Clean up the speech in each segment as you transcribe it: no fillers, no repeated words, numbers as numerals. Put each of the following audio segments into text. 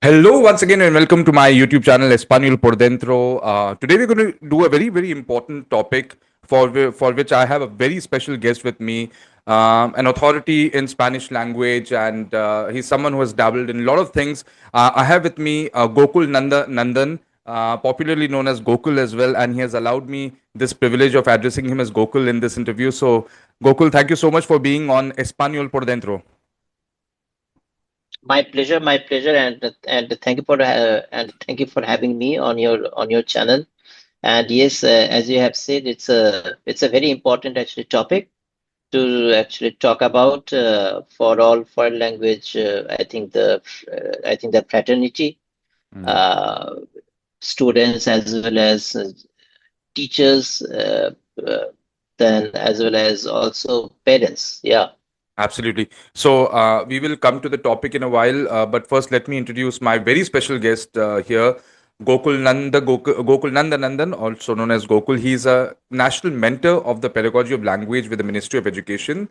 Hello, once again, and welcome to my YouTube channel, Espanol por Dentro. Today, we're going to do a very, very important topic for which I have a very special guest with me, an authority in Spanish language, and he's someone who has dabbled in a lot of things. I have with me Gokulananda Nandan, popularly known as Gokul as well, and he has allowed me this privilege of addressing him as Gokul in this interview. So, Gokul, thank you so much for being on Espanol por Dentro. My pleasure, and thank you for having me on your channel. And yes, as you have said, it's a very important actually topic to actually talk about for all foreign language. I think the fraternity, Mm. uh, students as well as teachers, then as well as also parents. Yeah. Absolutely. So we will come to the topic in a while, but first let me introduce my very special guest here, Gokulananda Nandan, also known as Gokul. He's a national mentor of the pedagogy of language with the Ministry of Education.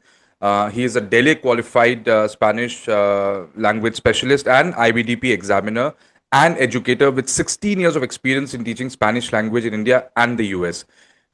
He is a Delhi qualified Spanish language specialist and IBDP examiner and educator with 16 years of experience in teaching Spanish language in India and the US.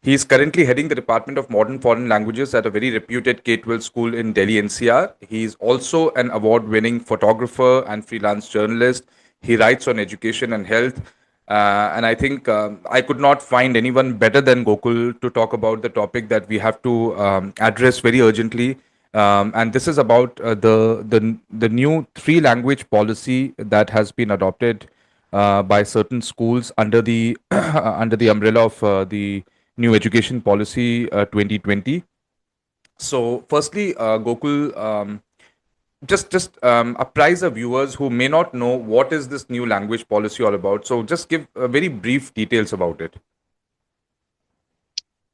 He is currently heading the Department of Modern Foreign Languages at a very reputed K-12 school in Delhi NCR. He is also an award-winning photographer and freelance journalist. He writes on education and health. And I think I could not find anyone better than Gokul to talk about the topic that we have to address very urgently. And this is about the new three language policy that has been adopted by certain schools under the under the umbrella of the new education policy 2020. So, firstly, Gokul, just apprise our viewers who may not know what is this new language policy all about. So, just give very brief details about it.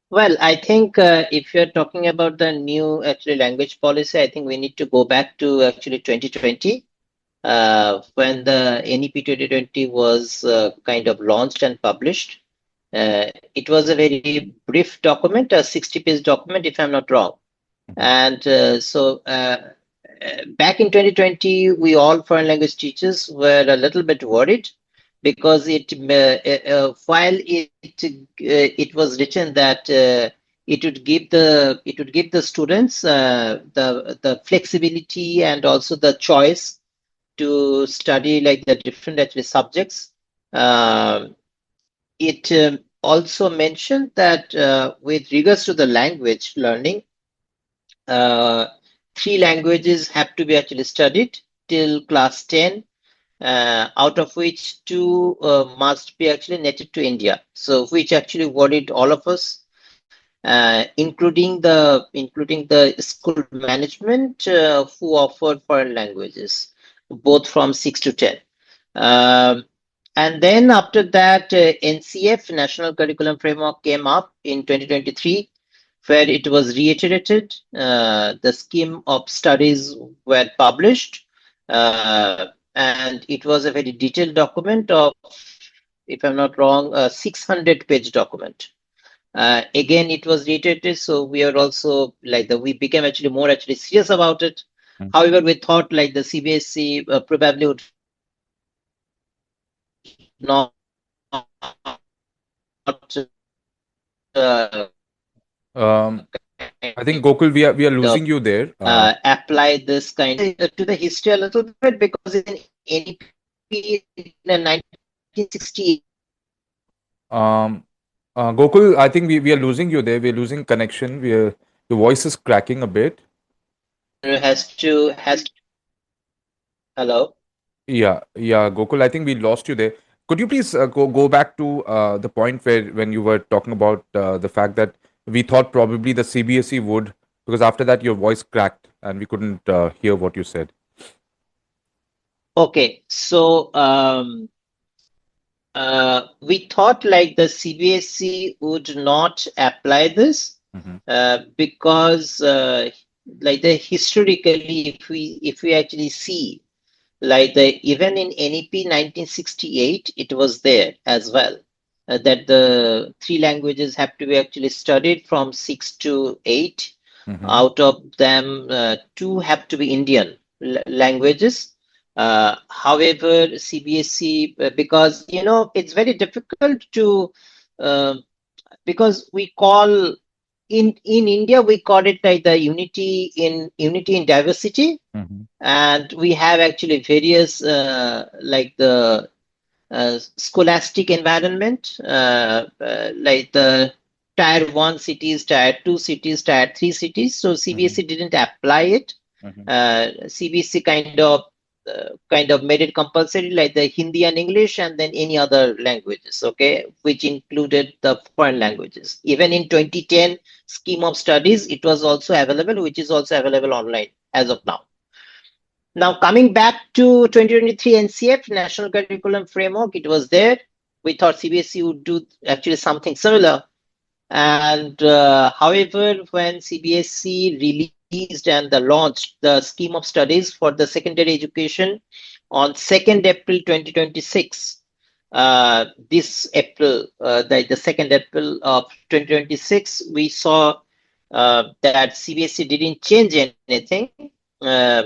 Well, I think if you're talking about the new actually language policy, I think we need to go back to actually 2020 when the NEP 2020 was kind of launched and published. It was a very brief document, a 60-page document, if I'm not wrong. Mhm. And back in 2020, we all foreign language teachers were a little bit worried because while it was written that it would give the students the flexibility and also the choice to study like the different actually subjects. Um it also mentioned that with regards to the language learning, uh, three languages have to be actually studied till class 10, out of which two must be actually native to India. So, which actually worried all of us, including the school management who offered foreign languages, both from 6 to 10. Um, and then after that, NCF, National Curriculum Framework, came up in 2023, where it was reiterated. The scheme of studies were published, and it was a very detailed document of, if I'm not wrong, a 600-page document. Again, it was reiterated, so we are also like we became actually more actually serious about it. Mm. However, we thought like the CBSE probably would not uh, Um, I think Gokul, we are kind of losing you there. apply this kind to the history a little bit because in NEP in 1968 Um, Gokul, I think we are losing you there. We're losing connection. Your voice is cracking a bit. has hello. Yeah, Gokul, I think we lost you there. Could you please go back to the point where when you were talking about the fact that we thought probably the CBSE would, because after that your voice cracked and we couldn't hear what you said. Okay, so we thought like the CBSE would not apply this Hmm. because like the historically, if we actually see like the even in NEP 1968, it was there as well that the three languages have to be actually studied from 6 to 8. Hmm. Out of them, two have to be Indian languages, However, CBSE, because it's very difficult to, uh, because we call in India we call it like the unity in diversity, Mm-hmm. and we have actually various like the scholastic environment, like the tier 1 cities, tier 2 cities, tier 3 cities. So Mm-hmm. CBSE didn't apply it. Mm-hmm. CBSE kind of made it compulsory, like the Hindi and English, and then any other languages, okay, which included the foreign languages. Even in 2010 scheme of studies, it was also available, which is also available online as of now. Now, coming back to 2023 NCF, National Curriculum Framework, it was there. We thought CBSE would do actually something similar. And however, when CBSE released and launched the scheme of studies for the secondary education on 2nd April 2026, this April, the 2nd April of 2026, we saw that CBSE didn't change anything uh,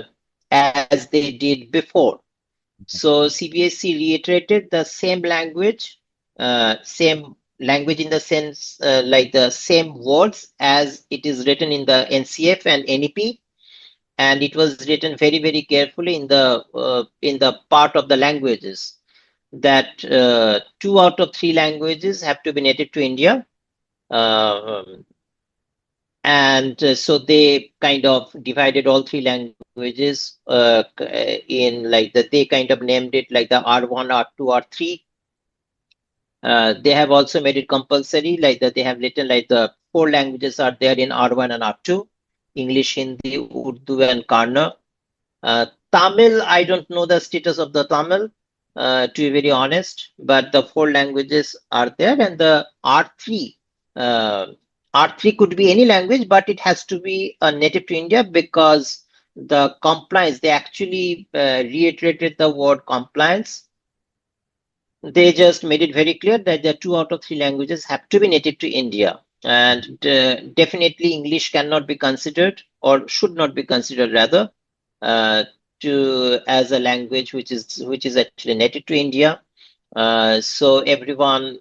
as they did before. So CBSE reiterated the same language in the sense like the same words as it is written in the NCF and NEP, and it was written very very carefully in the part of the languages that 2 out of 3 languages have to be native to India. Um, and so they kind of divided all 3 languages in like that, they kind of named it like the R1, R2, R3. They have also made it compulsory, like that they have written like the 4 languages are there in R1 and R2: English, Hindi, Urdu, and Kannada. Tamil, I don't know the status of the Tamil, to be very honest, but the 4 languages are there, and the R3. Uh, R3 could be any language, but it has to be a native to India, because the compliance, they actually reiterated the word compliance. They just made it very clear that the 2 out of 3 languages have to be native to India. And definitely English cannot be considered, or should not be considered rather, uh, to as a language which is actually native to India. So everyone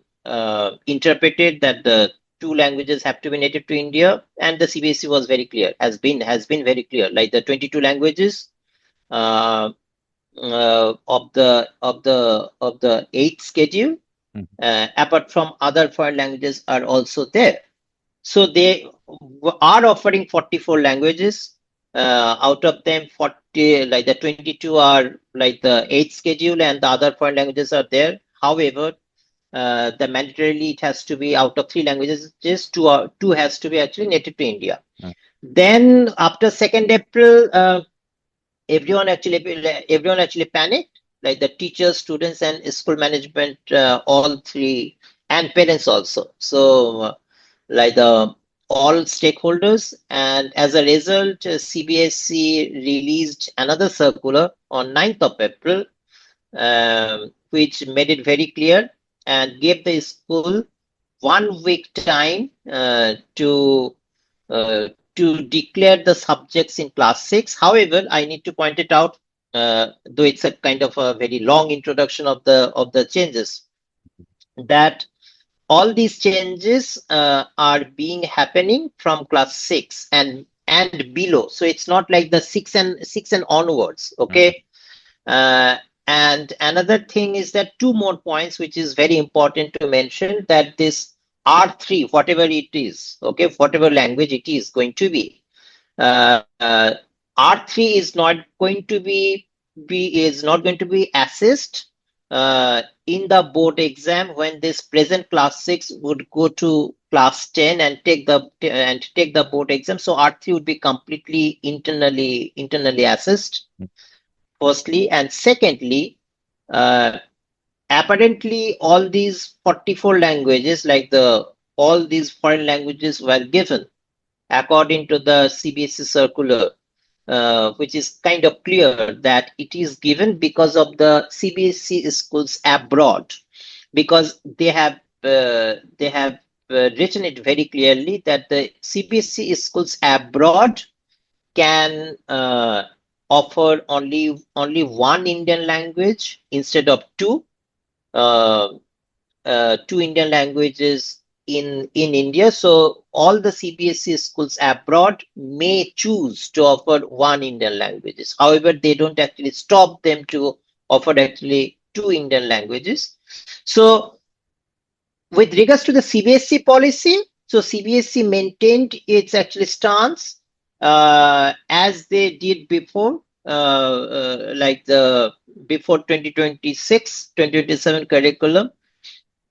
interpreted that the 2 languages have to be native to India, and the CBSE was very clear, has been very clear, like the 22 languages uh, of the 8th schedule, apart from other foreign languages, are also there. So they are offering 44 languages. Out of them, 40, like the 22 are like the 8th schedule, and the other foreign languages are there. However, the mandatorily it has to be out of 3 languages. Just two has to be actually native to India. Then after 2nd April, everyone actually panicked, like the teachers, students, and school management, all three, and parents also. So like the all stakeholders, and as a result, CBSE released another circular on 9th of April, which made it very clear and gave the school 1 week time uh, to declare the subjects in class 6. However, I need to point it out, though it's a kind of a very long introduction of the changes, that all these changes are being happening from class 6 and below. So it's not like the 6 and onwards, okay. uh, and another thing is that 2 more points, which is very important to mention, that this R3, whatever it is, okay, whatever language it is going to be, uh, uh, R3 is not going to be assessed in the board exam, when this present class 6 would go to class 10 and take the board exam. So R3 would be completely internally assessed, firstly, and secondly, uh, apparently all these 44 languages, like all these foreign languages, were given according to the CBSE circular, which is kind of clear that it is given because of the CBSE schools abroad, because they have written it very clearly that the CBSE schools abroad can offer only one Indian language instead of two. Uh, Two Indian languages in India. So all the CBSE schools abroad may choose to offer one Indian languages. However, they don't actually stop them to offer actually two Indian languages. So with regards to the CBSE policy, so CBSE maintained its actually stance as they did before, like the before 2026, 2027 curriculum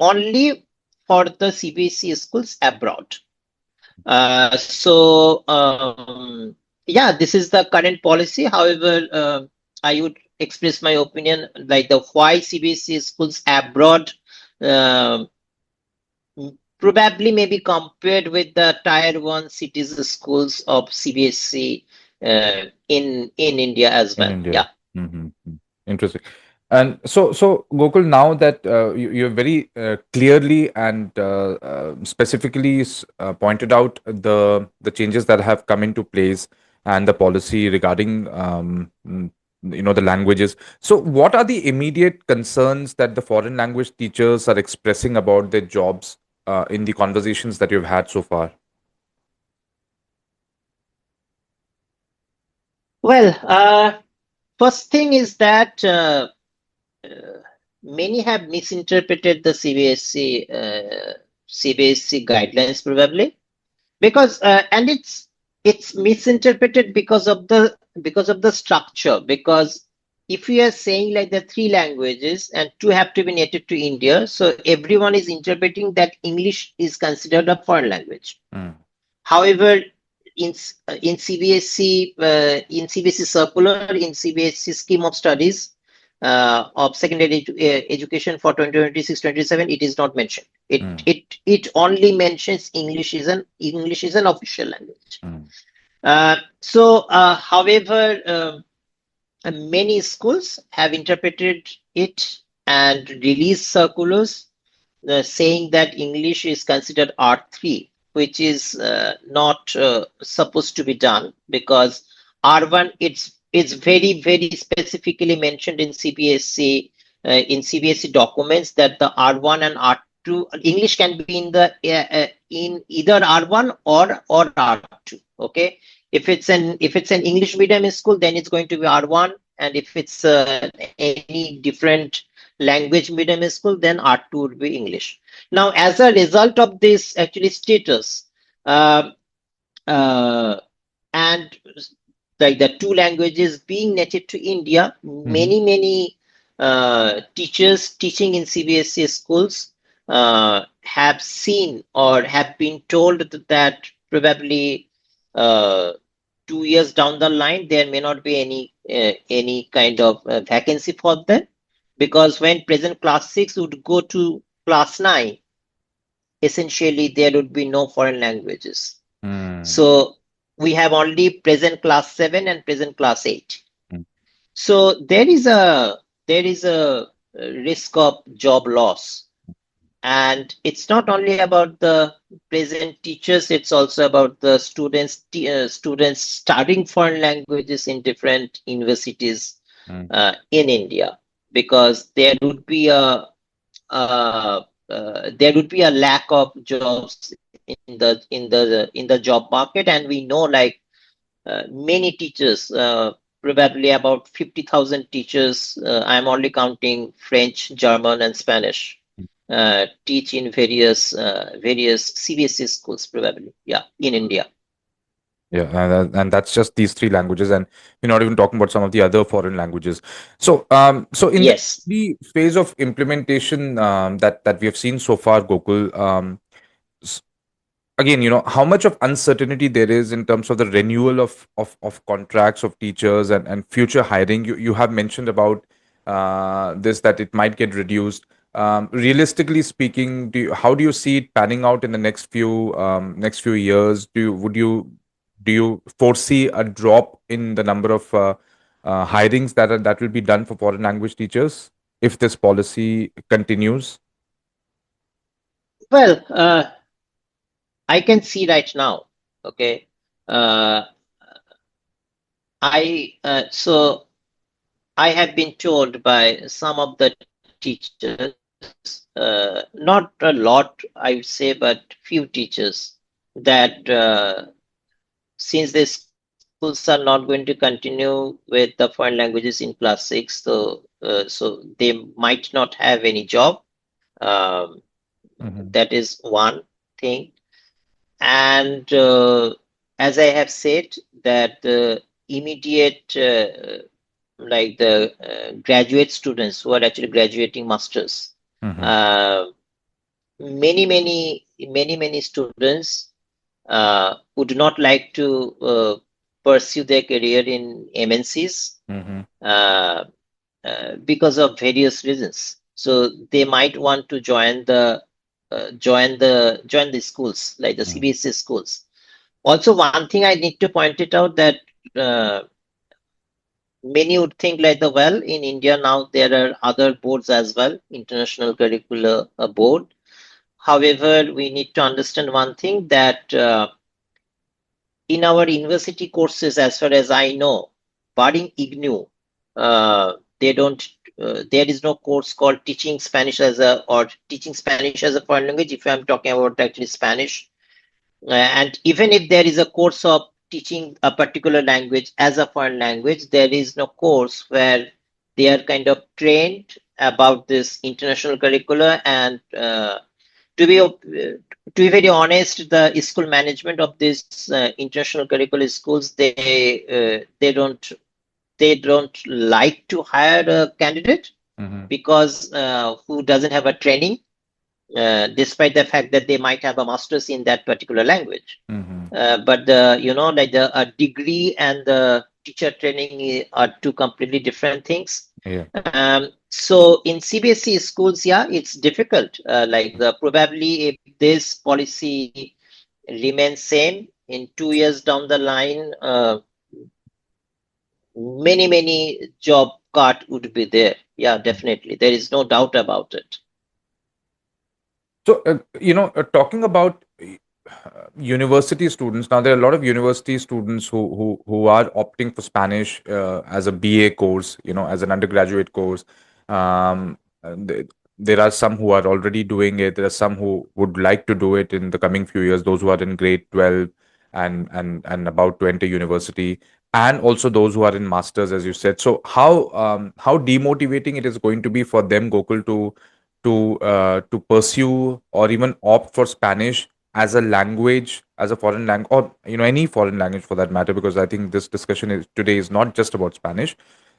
only for the CBSE schools abroad. Yeah, this is the current policy. However, I would express my opinion like the why CBSE schools abroad uh, probably maybe compared with the tier one cities schools of CBSE in India as In well. India. Yeah. Hmm. Interesting. And so Gokul, now that you have very clearly and specifically pointed out the changes that have come into place and the policy regarding the languages. So, what are the immediate concerns that the foreign language teachers are expressing about their jobs in the conversations that you've had so far? Well, first thing is that uh, many have misinterpreted the CBSE guidelines probably because and it's misinterpreted because of the structure, because if we are saying like the three languages and two have to be native to India, so everyone is interpreting that English is considered a foreign language. Mm, However, in CBSE circular, in CBSE scheme of studies of secondary education for 2026-27, it is not mentioned. mm, It only mentions English is an official language. mm, However, many schools have interpreted it and released circulars saying that English is considered R3, which is not supposed to be done, because R1 it's very specifically mentioned in CBSE documents that the R1 and R2 English can be in either R1 or R2. Okay, if it's an English medium school, then it's going to be R1, and if it's any different language medium school, then R2 would be English. Now, as a result of this actually status, uh, uh, and like the two languages being native to India, mhm, many teachers teaching in CBSE schools have seen or have been told that probably uh, 2 years down the line there may not be any kind of vacancy for them, because when present class 6 would go to class 9, essentially there would be no foreign languages. mm, So we have only present class 7 and present class 8. mm, So there is a risk of job loss. And it's not only about the present teachers, it's also about the students studying foreign languages in different universities mm. in India, because there would be a lack of jobs in the job market. And we know like many teachers, probably about 50,000 teachers, I'm only counting French, German, and Spanish, teach in various CBSE schools, probably, yeah, in India. Yeah, and that's just these three languages, and we're not even talking about some of the other foreign languages. So in the Yes. early phase of implementation that we have seen so far, Gokul, s- again, how much of uncertainty there is in terms of the renewal of contracts of teachers and future hiring. You have mentioned about this, that it might get reduced. Realistically speaking, how do you see it panning out in the next few years? Do you foresee a drop in the number of hirings that will be done for foreign language teachers if this policy continues? Well, I can see right now, okay, uh, So I have been told by some of the teachers, not a lot, I would say, but few teachers, that since the schools are not going to continue with the foreign languages in class 6, so they might not have any job. Um, Mm-hmm. that is one thing. And as I have said, that the immediate, like the graduate students who are actually graduating masters, Mm-hmm. uh, many students would not like to pursue their career in MNCs Mm-hmm. uh, because of various reasons. So they might want to join the schools like the CBSE schools. Also, one thing I need to point it out that uh, many would think like the well in India now there are other boards as well, international curricular board. However, we need to understand one thing that in our university courses, as far as I know, barring IGNU, they don't. There is no course called teaching Spanish as a or teaching Spanish as a foreign language. If I'm talking about actually Spanish, and even if there is a course of teaching a particular language as a foreign language, there is no course where they are kind of trained about this international curricula. And to be very honest, the school management of these international curricular schools, they don't like to hire a candidate Mm-hmm. because who doesn't have a training, despite the fact that they might have a master's in that particular language. Mm-hmm. But the like the degree and the teacher training are two completely different things. Yeah. So in CBSE schools, yeah, it's difficult. Like probably if this policy remains same in 2 years down the line, many job cut would be there. Yeah, definitely. There is no doubt about it. So, talking about university students, now there are a lot of university students who are opting for Spanish as a BA course, as an undergraduate course. And there are some who are already doing it. There are some who would like to do it in the coming few years. Those who are in grade 12 and about to enter university, and also those who are in masters, as you said. So, how demotivating it is going to be for them, Gokul, to pursue or even opt for Spanish as a language, as a foreign language, or any foreign language for that matter, because I think this discussion today is not just about Spanish.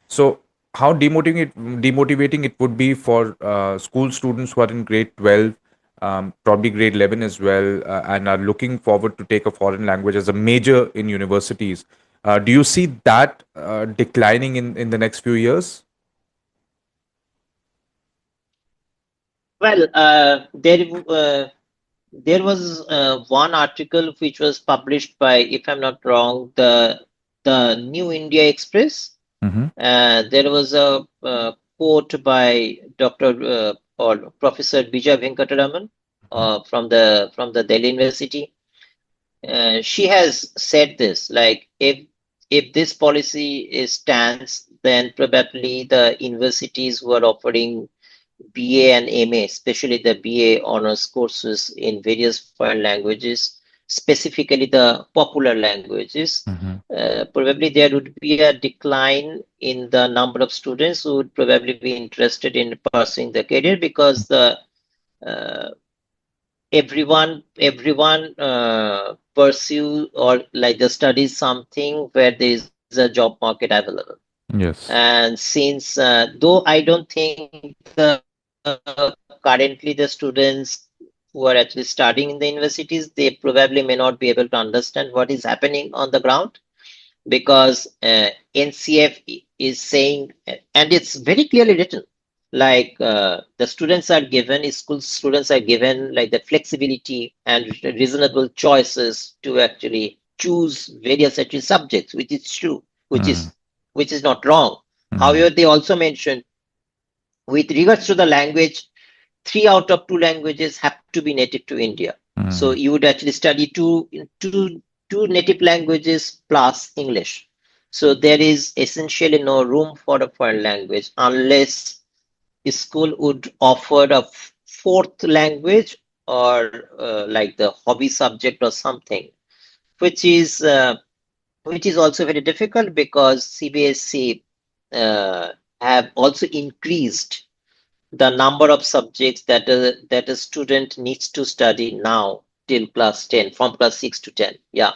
So how demotivating it would be for school students who are in grade 12, probably grade 11 as well, and are looking forward to take a foreign language as a major in universities. Do you see that declining in the next few years? Well, there was one article which was published by, if I'm not wrong, the New India Express. Mm-hmm. There was a quote by Dr. or Professor Vijay Venkataraman from the Delhi University. She has said this, like if this policy stands, then probably the universities who are offering BA and MA, especially the BA honors courses in various foreign languages, specifically the popular languages, Mm-hmm. probably there would be a decline in the number of students who would probably be interested in pursuing the career because the uh, everyone pursue or like the studies something where there is a job market available. Yes. And since though I don't think currently the students who are actually studying in the universities, they probably may not be able to understand what is happening on the ground because NCF is saying, and it's very clearly written, like the students are given, school students are given like the flexibility and reasonable choices to actually choose various actually subjects, which is true, Mm-hmm. which is not wrong. Mm-hmm. However, they also mentioned with regards to the language, 3 out of 2 languages have to be native to India. So Mm-hmm. you would actually study two native languages plus English. So there is essentially no room for a foreign language unless a school would offer a fourth language or like the hobby subject or something, which is uh, which is also very difficult because CBSE have also increased the number of subjects that a student needs to study now till class 10, from class 6 to 10. Yeah.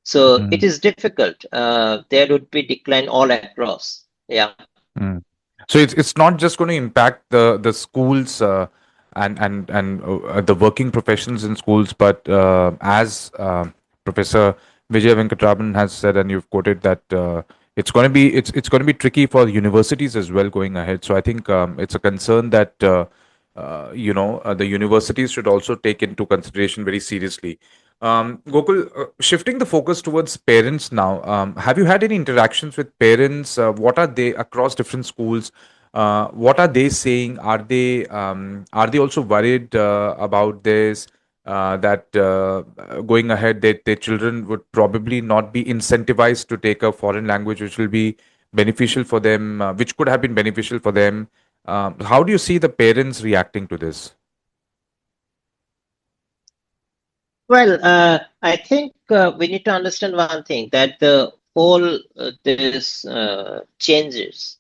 So it is difficult. There would be decline all across. Yeah. Mm. So it's not just going to impact the schools and the working professionals in schools, but as Professor Vijay Venkatraman has said, and you've quoted that it's going to be tricky for universities as well going ahead. So I think it's a concern that the universities should also take into consideration very seriously. Gokul, shifting the focus towards parents now, have you had any interactions with parents? What are they across different schools? What are they saying? Are they also worried about this? That going ahead, their children would probably not be incentivized to take a foreign language, which will be beneficial for them, which could have been beneficial for them. How do you see the parents reacting to this? Well, I think we need to understand one thing, that the whole this changes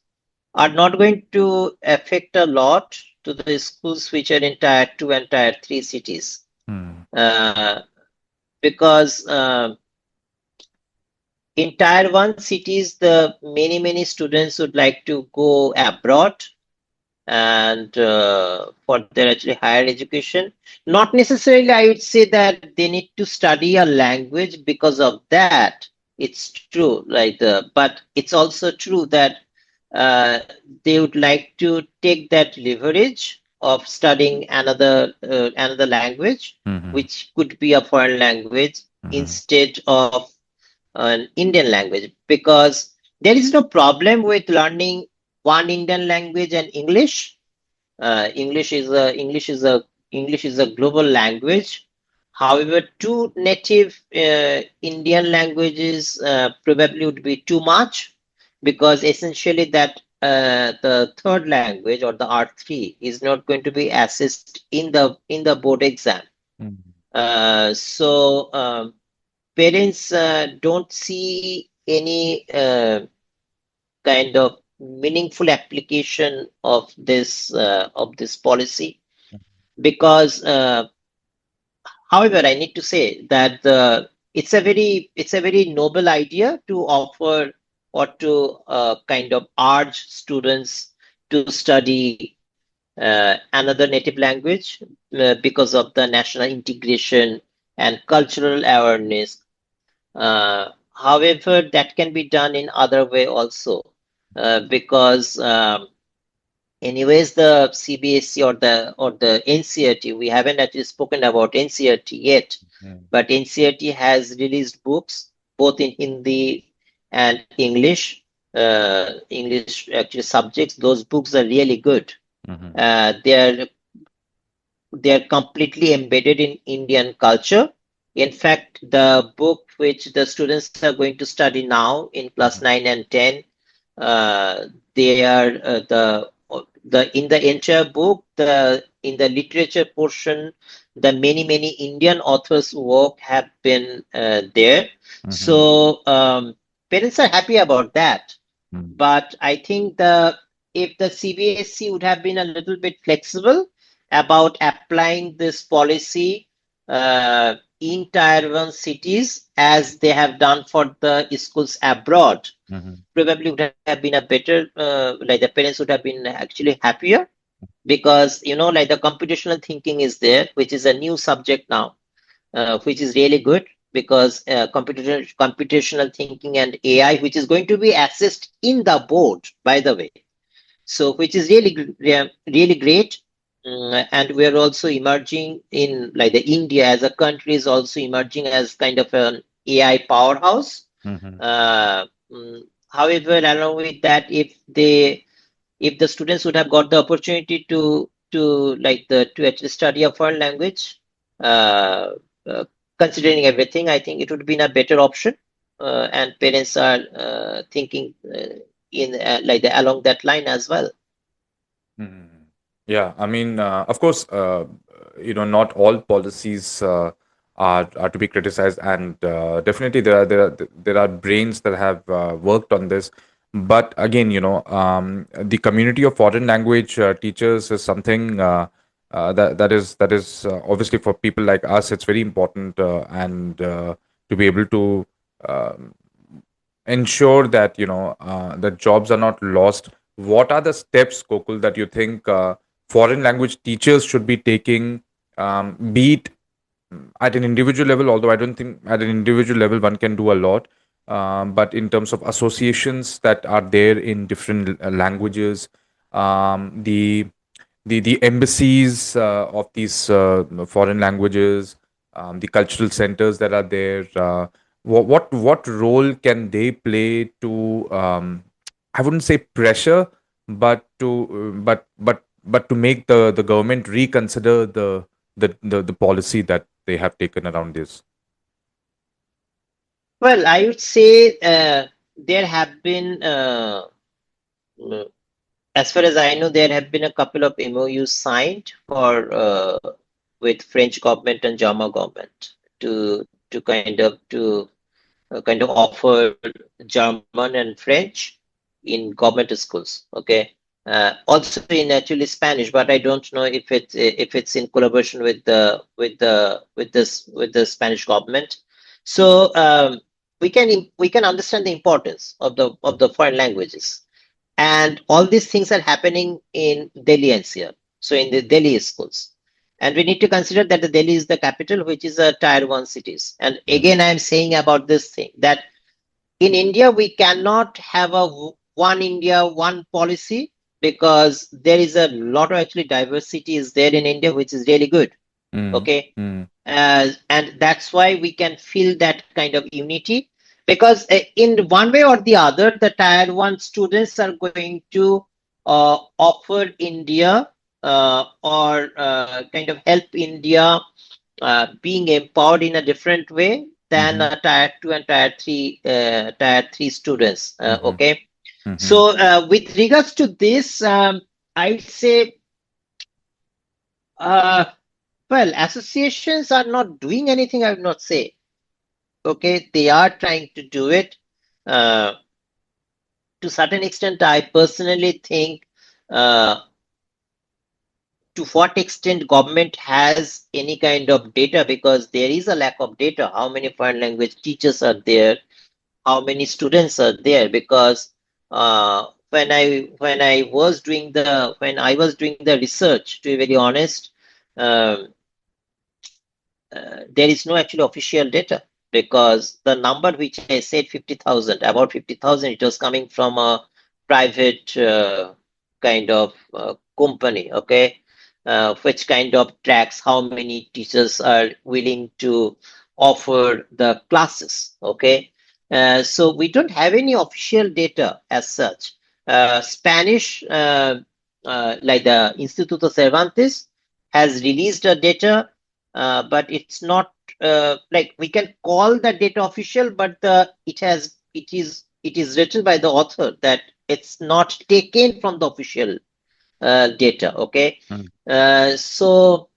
are not going to affect a lot to the schools which are in tier 2 and tier 3 cities. Hmm. Uh, because in tier 1 cities, the many students would like to go abroad and for their actually higher education. Not necessarily, I would say that they need to study a language because of that. It's true, but it's also true that uh, they would like to take that leverage of studying another language, Hmm. which could be a foreign language Hmm. instead of an Indian language, because there is no problem with learning one Indian language and English. English is a global language. However, two native Indian languages probably would be too much, because essentially that the third language or the R3 is not going to be assessed in the board exam. Hmm. So parents don't see any kind of meaningful application of this policy, because however, I need to say that it's a very noble idea to offer or to kind of urge students to study another native language because of the national integration and cultural awareness. However, that can be done in other way also, because anyways, the CBSE or the NCERT, we haven't actually spoken about NCERT yet, Hmm. but NCERT has released books both in Hindi and English. English actually subjects. Those books are really good. Hmm. Uh, they are they are completely embedded in Indian culture. In fact, the book which the students are going to study now in class Hmm. 9 and 10, uh, they are the in the entire book, the in the literature portion, the many Indian authors' work have been there. Hmm. So parents are happy about that. Hmm. But I think the if the CBSE would have been a little bit flexible about applying this policy in tier 1 cities, as they have done for the schools abroad, Hmm. probably would have been a better, the parents would have been actually happier, because like the computational thinking is there, which is a new subject now, which is really good, because computational thinking and AI, which is going to be assessed in the board, by the way. So, which is really great. And we are also emerging in, like, the India as a country is also emerging as kind of an AI powerhouse. Hmm. Uh, mm, However, along with that, if the students would have got the opportunity to actually study a foreign language, uh, uh, considering everything, I think it would be a better option. and parents are thinking in like along that line as well. Mhm. Yeah, I mean, of course, not all policies are to be criticized, and definitely there are brains that have worked on this. But again, the community of foreign language teachers is something that is obviously for people like us. It's very important, and to be able to um ensure that that jobs are not lost. What are the steps, Gokul, that you think foreign language teachers should be taking, be it at an individual level, although I don't think at an individual level one can do a lot, but in terms of associations that are there in different languages, the the embassies of these foreign languages, the cultural centers that are there. What role can they play to? I wouldn't say pressure, but to make the government reconsider the policy that they have taken around this. Well, I would say there have been, uh, as far as I know, there have been a couple of MOUs signed for with French government and German government to kind of offer German and French in government schools. Okay, also in actually Spanish, but I don't know if it's in collaboration with the Spanish government. So we can understand the importance of the foreign languages, and all these things are happening in Delhi NCR. So in the Delhi schools. And we need to consider that the Delhi is the capital, which is a tier one cities. And again, I'm saying about this thing that in India, we cannot have a one India, one policy, because there is a lot of actually diversity is there in India, which is really good. Mm, Okay. mm, And that's why we can feel that kind of unity, because in one way or the other, the tier one students are going to offer India or kind of help India being empowered in a different way than mhm, tier two and tier three students. mhm, Okay, mhm, so with regards to this, I'd say, uh, well, associations are not doing anything. I would not say. Okay, they are trying to do it. Uh, to certain extent, I personally think. To what extent government has any kind of data, because there is a lack of data, how many foreign language teachers are there, how many students are there, because when I was doing the research, to be very honest, um, there is no actually official data, because the number which I said 50,000, about 50,000, it was coming from a private kind of company, okay, which kind of tracks how many teachers are willing to offer the classes, okay. So we don't have any official data as such. Spanish, like the Instituto Cervantes, has released a data, but it's not like we can call the data official, but it is written by the author that it's not taken from the official data. Okay, mm, so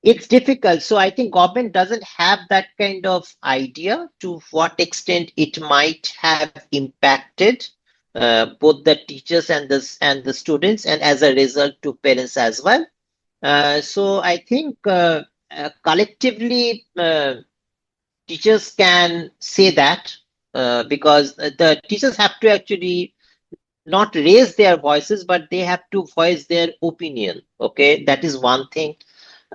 it's difficult. So I think government doesn't have that kind of idea to what extent it might have impacted both the teachers and the students, and as a result to parents as well. So I think collectively teachers can say that, because the teachers have to actually not raise their voices, but they have to voice their opinion. Okay, that is one thing.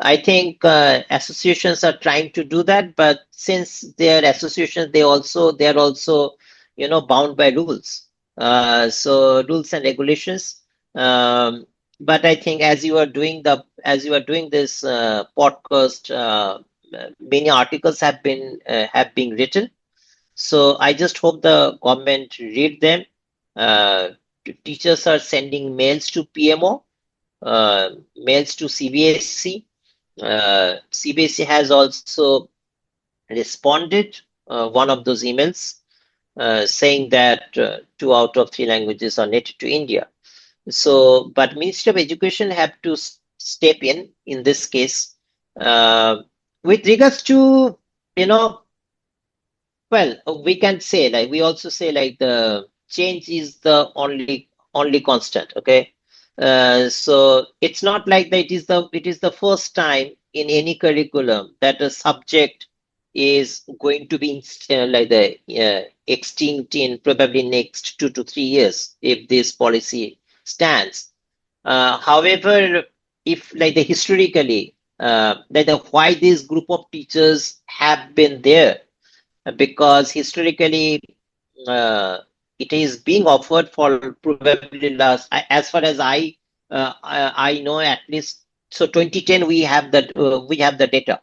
I think associations are trying to do that, but since they are associations, they are also bound by rules. So rules and regulations. Um, but I think as you are doing this podcast, many articles have been written. So I just hope the government read them. Uh, Teachers are sending mails to PMO, mails to CBSC. CBSC has also responded. one of those emails saying that 2 out of 3 languages are native to India. So, but Ministry of Education have to step in this case. With regards to, you know, well, we can say like we also say like the change is the only constant. Okay, so it's not like that. It is the first time in any curriculum that a subject is going to be extinct in probably next 2 to 3 years if this policy stands. However, if like the historically why this group of teachers have been there, because historically uh, it is being offered for probably as far as I know, at least. So 2010 we have the data.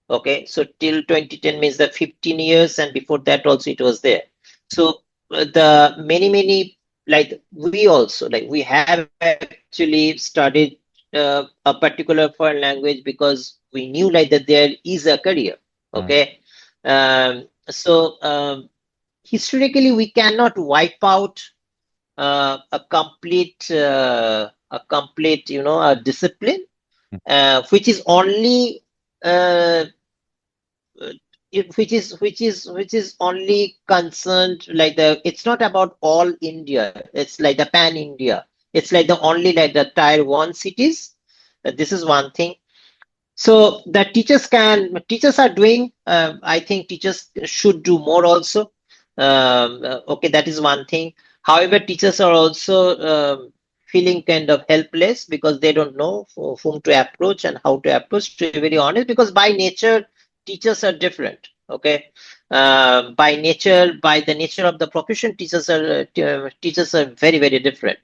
Okay, so till 2010 means the 15 years, and before that also it was there. So the many like we have actually studied a particular foreign language because we knew like that there is a career. Mm. Okay, so historically we cannot wipe out a complete a discipline which is only uh, which is only concerned like the it's not about all India, it's like the pan India, it's like the only like the tier 1 cities. This is one thing. So the teachers are doing, I think teachers should do more also. Okay, that is one thing. However, teachers are also feeling kind of helpless because they don't know whom to approach and how to approach, to be very honest, because by nature teachers are different. Okay, by the nature of the profession, teachers are very different.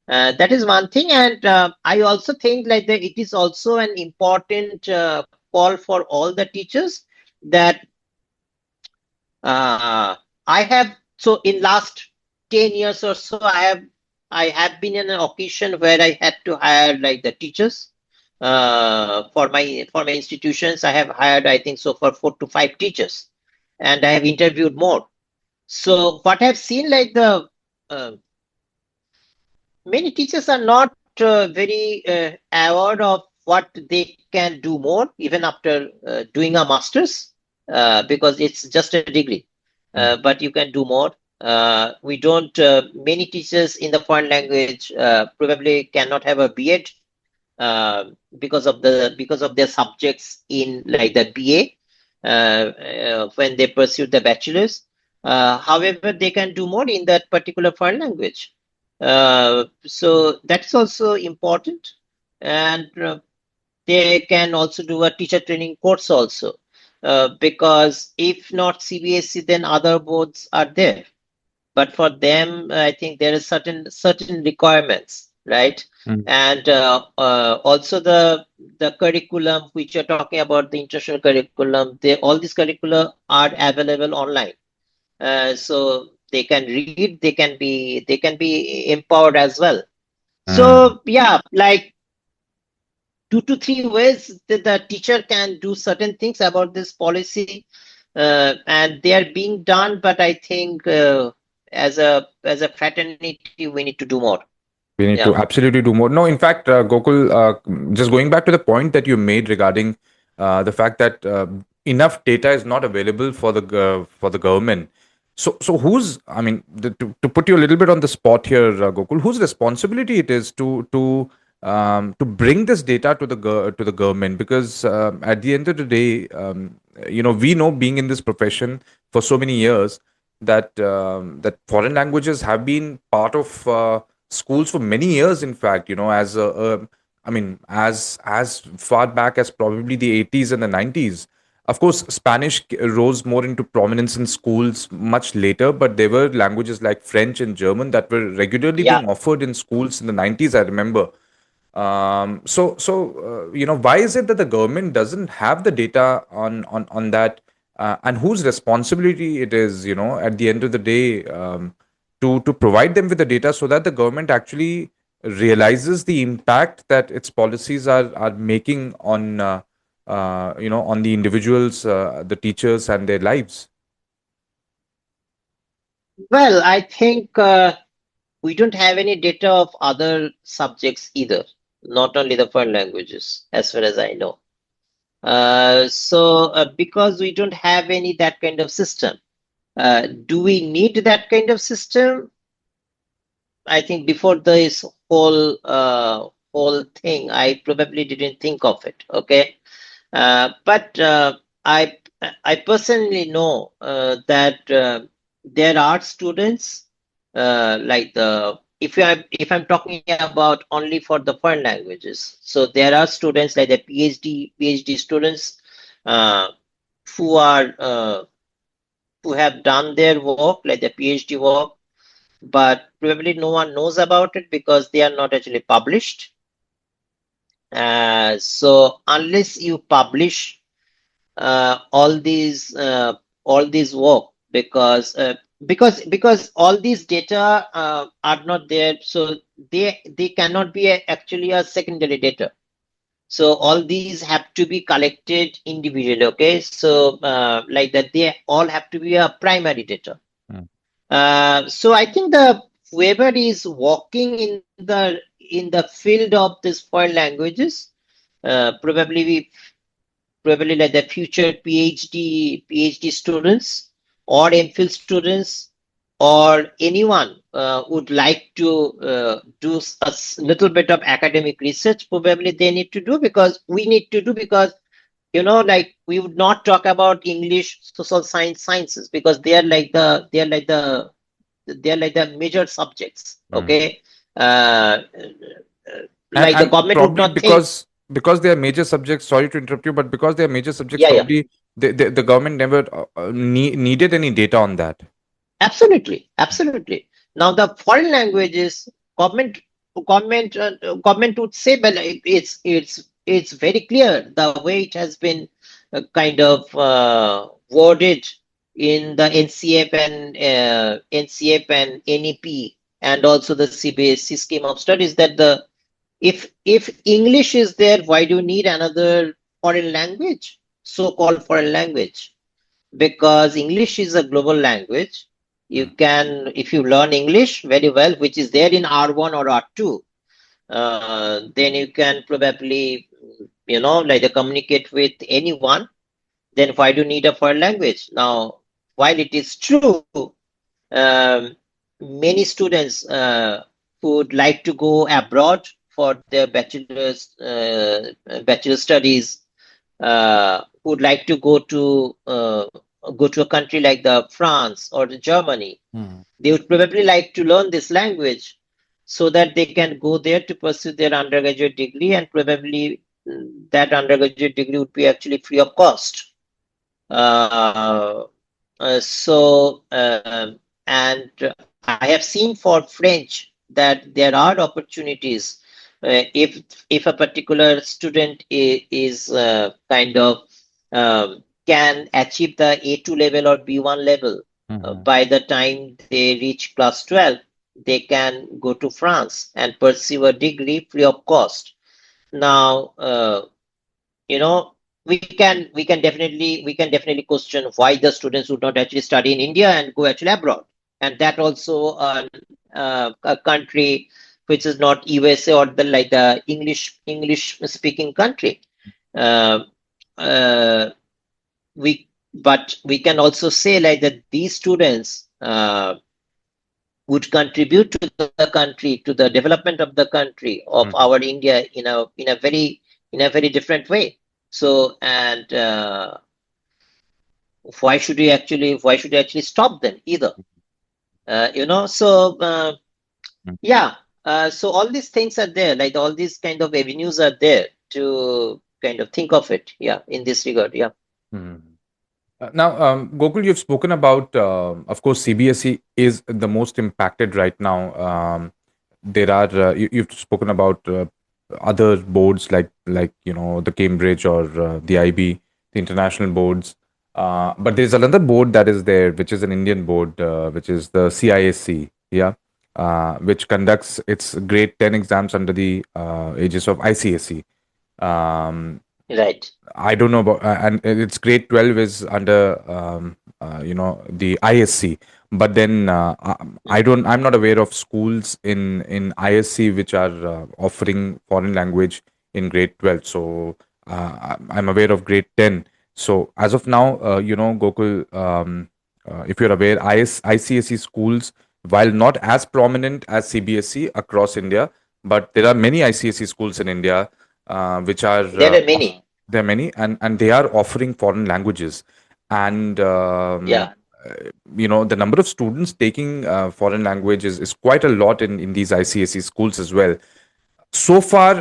That is one thing, and I also think like that it is also an important call for all the teachers that uh, I have. So in last 10 years or so, I have been in an occasion where I had to hire like the teachers for my institutions. I have hired, I think so, for 4 to 5 teachers, and I have interviewed more. So what I've seen like the uh, many teachers are not very aware of what they can do more even after doing a master's, because it's just a degree, Mm. but you can do more. We don't Many teachers in the foreign language probably cannot have a B.Ed uh, because of their subjects in like the BA when they pursue the bachelor's. However, they can do more in that particular foreign language. So that's also important, and they can also do a teacher training course also, because if not CBSE, then other boards are there, but for them I think there is certain requirements, right? Mm. And also the curriculum which you're talking about, the international curriculum, all these curricula are available online. So they can read, they can be empowered as well. Mm. So yeah, like 2 to 3 ways that the teacher can do certain things about this policy, and they are being done. But I think as a fraternity, we need to do more. We Yeah. need to absolutely do more. No, in fact, Gokul, just going back to the point that you made regarding the fact that enough data is not available for the government. So who's? I mean, to put you a little bit on the spot here, Gokul, whose responsibility it is to bring this data to the government? Because at the end of the day, we know, being in this profession for so many years, that foreign languages have been part of schools for many years. In fact, I mean, as far back as probably the 80s and the 90s. Of course, Spanish rose more into prominence in schools much later, but there were languages like French and German that were regularly Yeah. being offered in schools in the 90s, I remember. Why is it that the government doesn't have the data on that, and whose responsibility it is, at the end of the day, to provide them with the data so that the government actually realizes the impact that its policies are making on on the individuals, the teachers, and their lives. Well, I think we don't have any data of other subjects either, not only the foreign languages, as far as I know. Because we don't have any that kind of system, do we need that kind of system? I think before this whole thing, I probably didn't think of it. Okay, but I I personally know that there are students like the if I'm talking about only for the foreign languages. So there are students like the PhD students uh, who are who have done their work like the PhD work, but probably no one knows about it because they are not actually published. So unless you publish all these work, because all these data are not there, so they cannot be actually a secondary data. So all these have to be collected individually. Okay, so like that, they all have to be a primary data. Mm. So I think the whoever is working in the field of these foreign languages, probably like the future PhD students or MPhil students or anyone would like to do little bit of academic research. Probably they need to do, because we need to do, because like we would not talk about English, social sciences, because they are like the major subjects. Mm. Okay, uh, And like the government would probably not think. because they are major subjects. Sorry to interrupt you, but because they are major subjects, Yeah, yeah. probably the government never needed any data on that. Absolutely, absolutely. Now the foreign languages, government government would say, well, it's very clear the way it has been kind of worded in the NCF and NEP, and also the CBSE scheme of studies, that the if English is there, why do you need another foreign language, so-called foreign language? Because English is a global language. You Mm. can, if you learn English very well, which is there in R1 or R2, then you can probably, like communicate with anyone. Then why do you need a foreign language? Now, while it is true, um, many students who would like to go abroad for their bachelor studies, would like to go to a country like the France or the Germany. Mm. They would probably like to learn this language so that they can go there to pursue their undergraduate degree, and probably that undergraduate degree would be actually free of cost. Uh, and I have seen for French that there are opportunities if a particular student is kind of can achieve the A2 level or B1 level. Mhm. By the time they reach class 12, they can go to France and pursue a degree free of cost. Now, you know we can definitely question why the students would not actually study in India and go actually abroad, and that also a country which is not USA or the English speaking country. uh, uh, we but we can also say like that these students would contribute to the country, to the development of the country of Mhm. our India in a very different way. So, and why should we actually stop them either? Mhm. Yeah. So all these things are there, like all these kind of avenues are there to kind of think of it. Yeah, in this regard. Yeah. Mhm. Now, Gokul, you've spoken about, of course, CBSE is the most impacted right now. There are you've spoken about other boards like the Cambridge or the IB, the international boards. But there's another board that is there, which is an Indian board, which is the CISC, yeah, which conducts its grade 10 exams under the aegis of ICSE. Um, Right. I don't know about, and its grade 12 is under, the ISC. But then I'm not aware of schools in ISC which are offering foreign language in grade 12. So I'm aware of grade 10. So as of now, Gokul, if you're aware, ICSE schools, while not as prominent as CBSE across India, but there are many ICSE schools in India which are There are many. there are many, and they are offering foreign languages. And Yeah. the number of students taking foreign language is quite a lot in these ICSE schools as well. So far,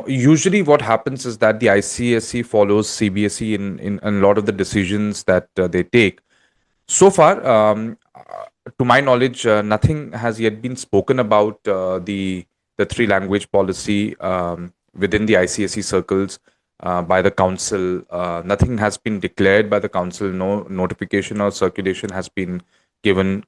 usually what happens is that the ICSE follows CBSE in a lot of the decisions that they take. So far, to my knowledge, nothing has yet been spoken about the three language policy within the ICSE circles by the council. Nothing has been declared by the council. No notification or circulation has been given,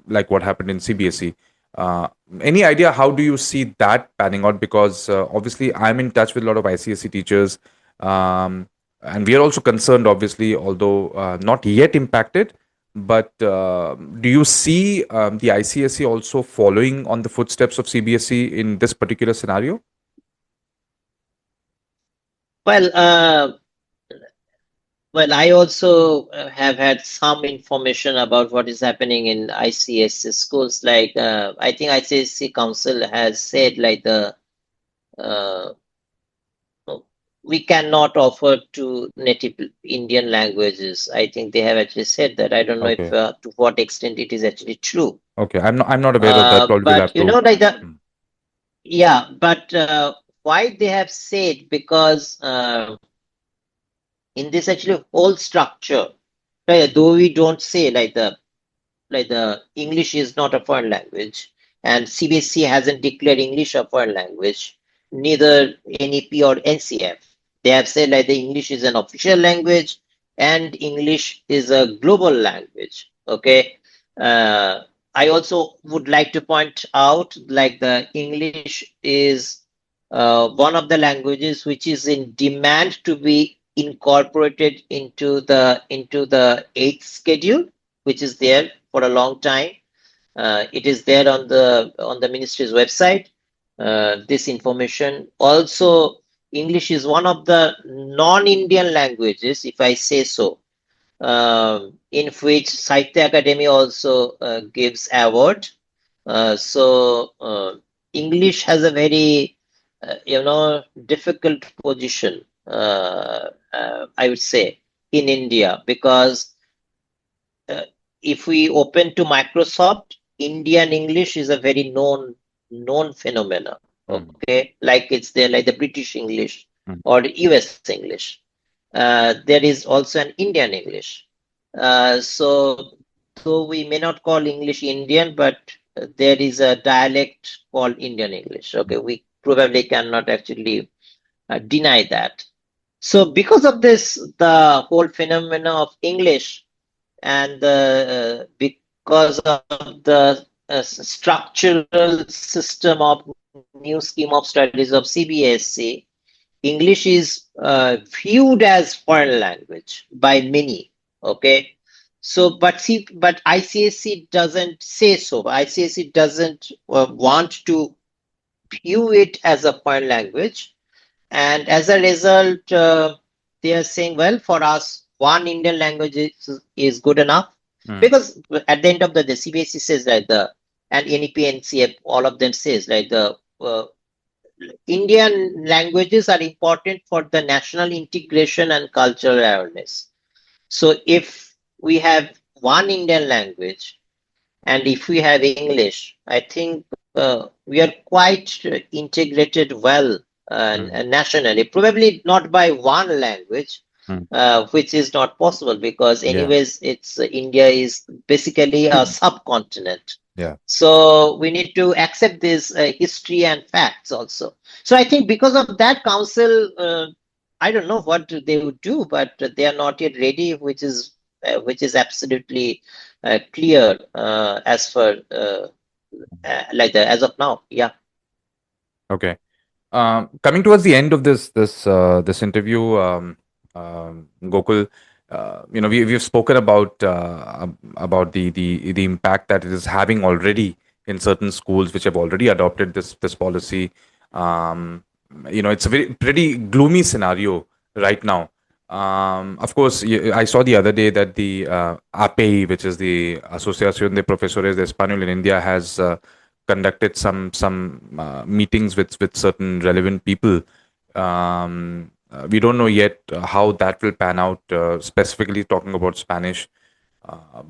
like what happened in CBSE. Uh, any idea how do you see that panning out? Because obviously, I'm in touch with a lot of ICSE teachers. And we are also concerned, obviously, although not yet impacted, but do you see the ICSE also following on the footsteps of CBSE in this particular scenario? Well, well, I also have had some information about what is happening in ICS schools. Like, I think ICSC Council has said like uh, we cannot offer to native Indian languages. I think they have actually said that. I don't know if Okay. to what extent it is actually true. Okay. I'm not aware of that. Probably we'll But have to. like the Mm. yeah, but why they have said because in this actually whole structure, right, though we don't say like the English is not a foreign language, and CBSE hasn't declared English a foreign language, neither NEP or NCF. They have said like the English is an official language and English is a global language. Okay. Uh, I also would like to point out like the English is one of the languages which is in demand to be incorporated into the eighth schedule, which is there for a long time. It is there on the ministry's website. This information also, English is one of the non-Indian languages, if I say so, in which Sahitya Academy also gives award. English has a very difficult position, I would say, in India because uh, if we open to Microsoft, Indian English is a very known phenomena. Mm. Okay, like it's there, like the British English Mm. or the US English. There is also an Indian English. So, though we may not call English Indian, but there is a dialect called Indian English. Okay, we probably cannot actually deny that. So, because of this, the whole phenomena of English and because of the structural system of new scheme of studies of CBSC, English is viewed as foreign language by many. Okay, so but ICSC doesn't say so. ICSC doesn't want to view it as a foreign language, and as a result, they are saying, well, for us, one Indian language is good enough Mm. because at the end of the day, CBSE says that the and NEP and CF, all of them says like the Indian languages are important for the national integration and cultural awareness. So if we have one Indian language and if we have English, I think we are quite integrated well Mm. nationally. Probably not by one language, Mm. which is not possible because, Yeah. anyways, it's India is basically a subcontinent. Yeah. So we need to accept this history and facts also. So I think because of that, council, I don't know what they would do, but they are not yet ready, which is absolutely clear as for like the as of now. Yeah. Okay. Coming towards the end of this interview, Gokul, we've spoken about the impact that it is having already in certain schools which have already adopted this policy. Um, it's a very pretty gloomy scenario right now. Of course, I saw the other day that the APEI, which is the Asociación de Profesores de Español in India, has conducted some meetings with certain relevant people. We don't know yet how that will pan out, specifically talking about Spanish,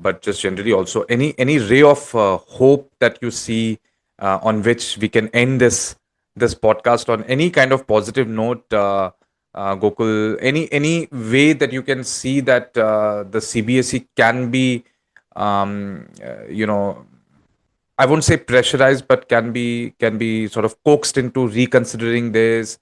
but just generally also any ray of hope that you see on which we can end this podcast on any kind of positive note. Gokul, any way that you can see that the CBSE can be, you know, I won't say pressurized, but can be sort of coaxed into reconsidering this,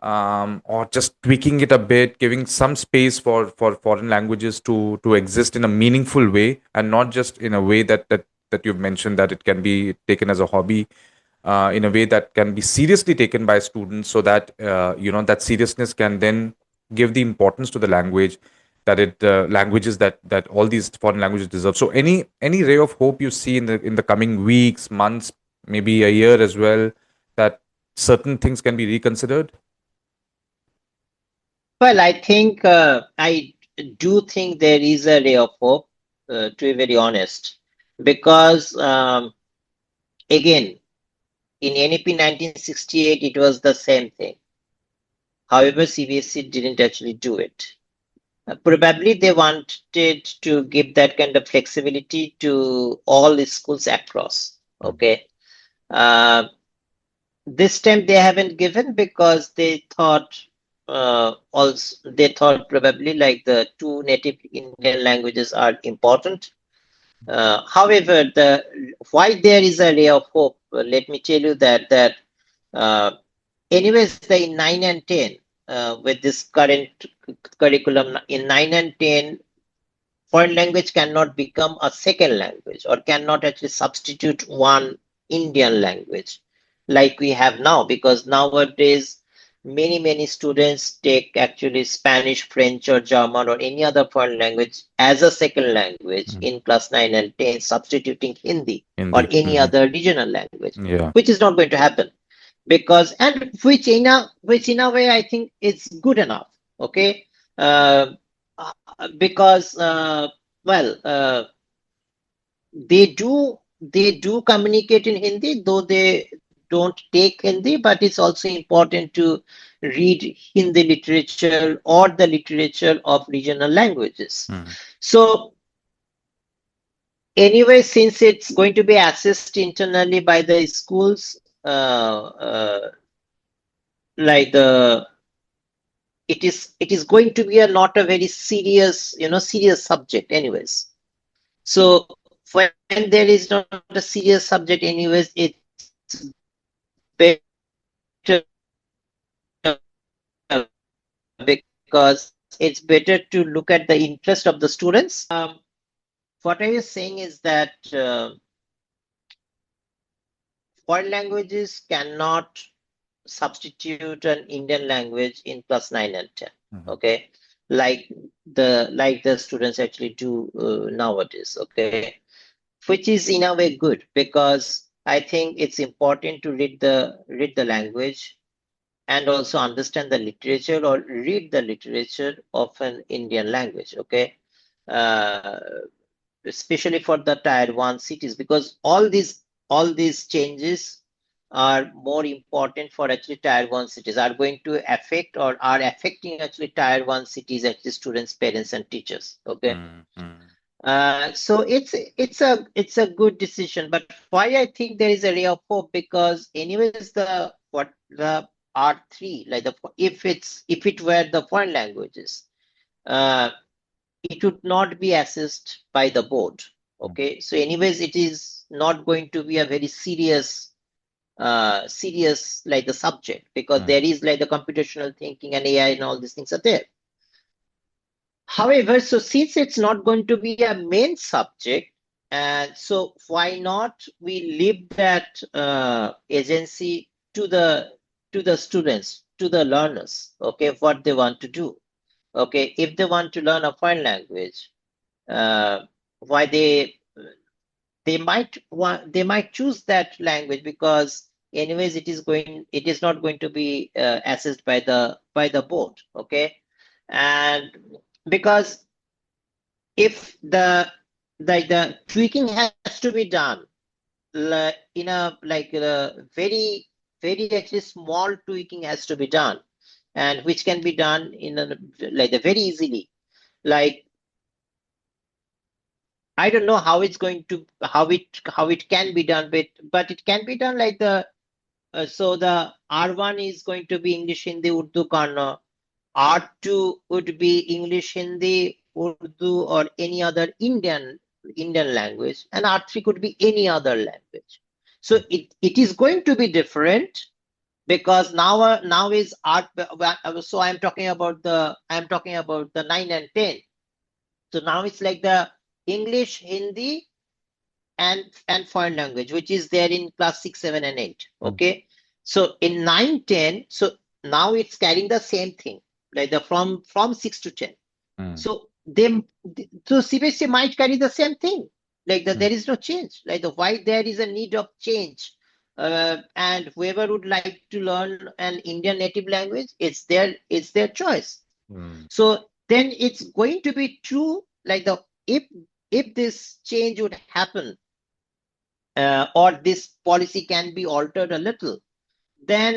or just tweaking it a bit, giving some space for foreign languages to exist in a meaningful way, and not just in a way that you've mentioned that it can be taken as a hobby, in a way that can be seriously taken by students, so that that seriousness can then give the importance to the language that it languages that all these foreign languages deserve. So any ray of hope you see in the coming weeks, months, maybe a year as well, that certain things can be reconsidered. Well, I think I do think there is a ray of hope, to be very honest, because again, in NEP 1968, it was the same thing. However, CBSE didn't actually do it. Probably they wanted to give that kind of flexibility to all the schools across. Okay. Uh, this time they haven't given because they thought probably like the two native Indian languages are important. However, why there is a ray of hope, let me tell you that uh, anyways, the in 9 and 10, with this current curriculum in 9 and 10, foreign language cannot become a second language or cannot actually substitute one Indian language like we have now, because nowadays many students take actually Spanish, French, or German or any other foreign language as a second language Mm. in class 9 and 10, substituting Hindi or Indeed. any other regional language, Yeah. which is not going to happen, because and which in a way I think it's good enough. Okay. uh, because well they do communicate in Hindi, though they don't take Hindi, but it's also important to read Hindi literature or the literature of regional languages. Mm. So anyway, since it's going to be assessed internally by the schools, like the it is going to be not a very serious subject anyways. So when there is not a serious subject anyways, it's better, because it's better to look at the interest of the students. What I was saying is that foreign languages cannot substitute an Indian language in class 9 and 10. Mhm. Okay, like the students actually do nowadays. Okay, which is in a way good, because I think it's important to read the language and also understand the literature or read the literature of an Indian language. Okay, uh, especially for the tier one cities, because all these changes are more important for actually tier one cities, are going to affect or are affecting actually tier one cities, actually students, parents, and teachers. Okay. Mm. Mm. So it's a good decision, but why I think there is a ray of hope, because anyways the R3, like if it were the foreign languages, uh, it would not be assessed by the board. Okay, so anyways it is not going to be a very serious like the subject, because Mm. there is like the computational thinking and AI and all these things are there. However, so since it's not going to be a main subject, and so why not we leave that agency to the students, to the learners, okay, what they want to do. Okay, if they want to learn a foreign language, uh, why they might choose that language because anyways it is not going to be assessed by the board. Okay, and because if the tweaking has to be done in a like a very actually small tweaking has to be done, and which can be done in a like a very easily, like I don't know how it's going to how it can be done, but it can be done like the so the R1 is going to be English, Hindi, Urdu, Kannada. R2 would be English, Hindi, Urdu, or any other Indian language, and R3 could be any other language. So it is going to be different because now is art. So I'm talking about the 9 and 10. So now it's like the English, Hindi, and foreign language, which is there in class 6, 7, and 8. Mm. Okay, so in 9, 10, so now it's carrying the same thing, like the from 6 to 10. Mm. So they so CBSE might carry the same thing, like Mm. there is no change, like the why there is a need of change. And whoever would like to learn an Indian native language, it's their choice. Mm. So then it's going to be true, like the if this change would happen, or this policy can be altered a little, then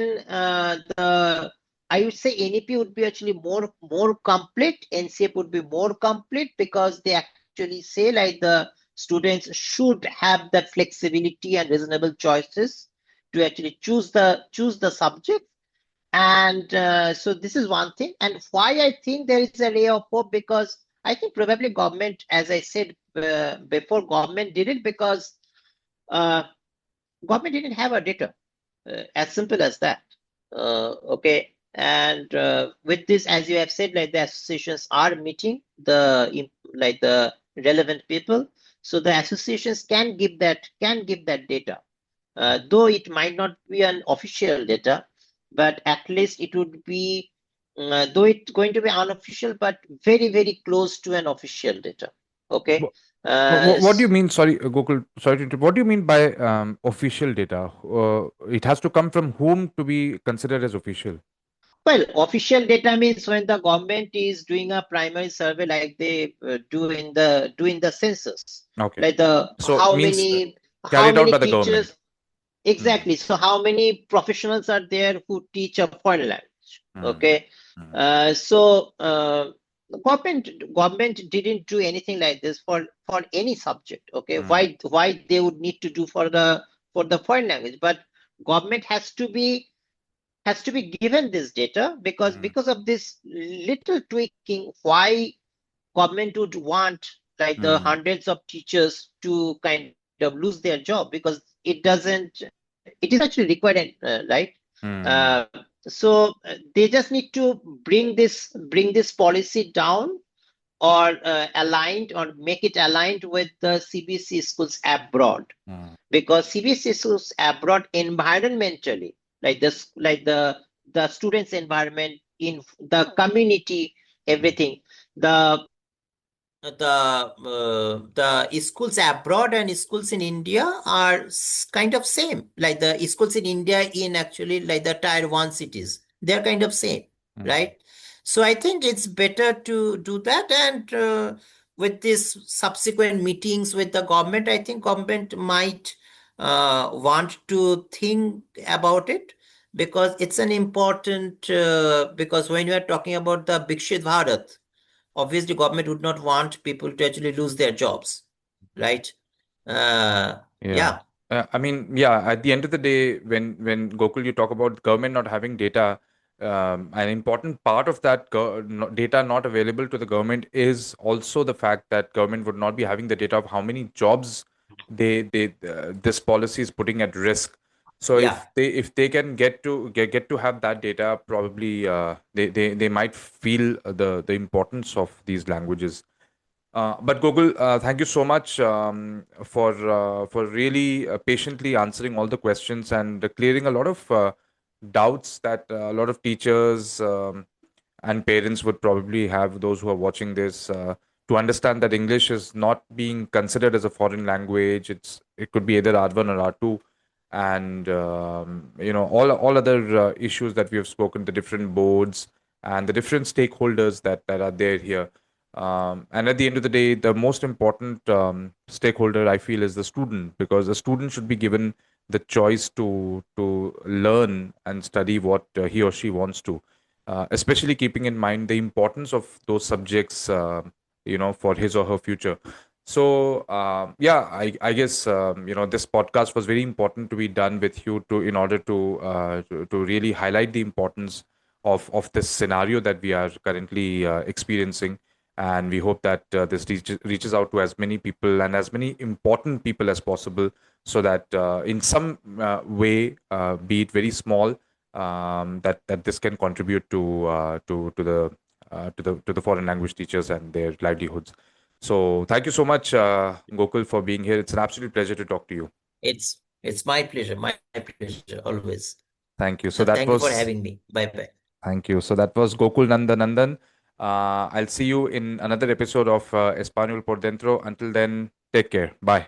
the I would say NEP would be actually more complete. NCF would be more complete because they actually say like the students should have that flexibility and reasonable choices to actually choose the subject. And so this is one thing. And why I think there is a ray of hope, because I think probably government, as I said before, government did it because uh, government didn't have a data, as simple as that. Okay, and with this, as you have said, like the associations are meeting like the relevant people, so the associations can give that data, though it might not be an official data, but at least it would be, though it's going to be unofficial, but very close to an official data. Okay. What do you mean? Sorry, Gokul. Sorry to interrupt. What do you mean by official data? It has to come from whom to be considered as official? Well, official data means when the government is doing a primary survey, like they do in the census, Okay. like the So means how carried out many by the government. teachers Mm. exactly. So how many professionals are there who teach a foreign language? Mm. Okay, Mm. so government didn't do anything like this for any subject. Okay, Mm. why they would need to do for the foreign language, but government has to be given this data Mm. because of this little tweaking. Why government would want like the Mm. hundreds of teachers to kind of lose their job, because it is actually required, right? uh, Mm. so they just need to bring this policy down, or aligned, or make it aligned with the CBSE schools abroad, Mm. because CBSE schools abroad environmentally, like the students' environment in the community, everything. The the schools abroad and schools in India are kind of same. Like the schools in India in actually like the tier one cities, they're kind of same, Mm. right? So I think it's better to do that. And with this subsequent meetings with the government, I think government might want to think about it, because it's an important because when you are talking about the Bikshit Bharat, obviously government would not want people to actually lose their jobs, right? uh Yeah. yeah. I mean, yeah, at the end of the day, when Gokul, you talk about government not having data, an important part of that data not available to the government is also the fact that government would not be having the data of how many jobs this policy is putting at risk. So Yeah. if they can get to have that data, probably they might feel the importance of these languages. But Gokul, thank you so much for really patiently answering all the questions and clearing a lot of doubts that a lot of teachers and parents would probably have, those who are watching this, to understand that English is not being considered as a foreign language. It could be either R1 or R2, and all other issues that we have spoken, the different boards and the different stakeholders that are there here. And at the end of the day, the most important stakeholder, I feel, is the student, because the student should be given the choice to learn and study what he or she wants to, especially keeping in mind the importance of those subjects, for his or her future. So yeah, I guess this podcast was very important to be done with you, to in order to really highlight the importance of this scenario that we are currently experiencing. And we hope that this reaches out to as many people and as many important people as possible, so that in some way, be it very small, that this can contribute to the foreign language teachers and their livelihoods. So thank you so much, Gokul, for being here. It's an absolute pleasure to talk to you. It's my pleasure always. Thank you. And So thank you that for having was me. Bye bye. Thank you. So that was Gokulananda Nandan. I'll see you in another episode of Espanol por Dentro. Until then, take care. Bye.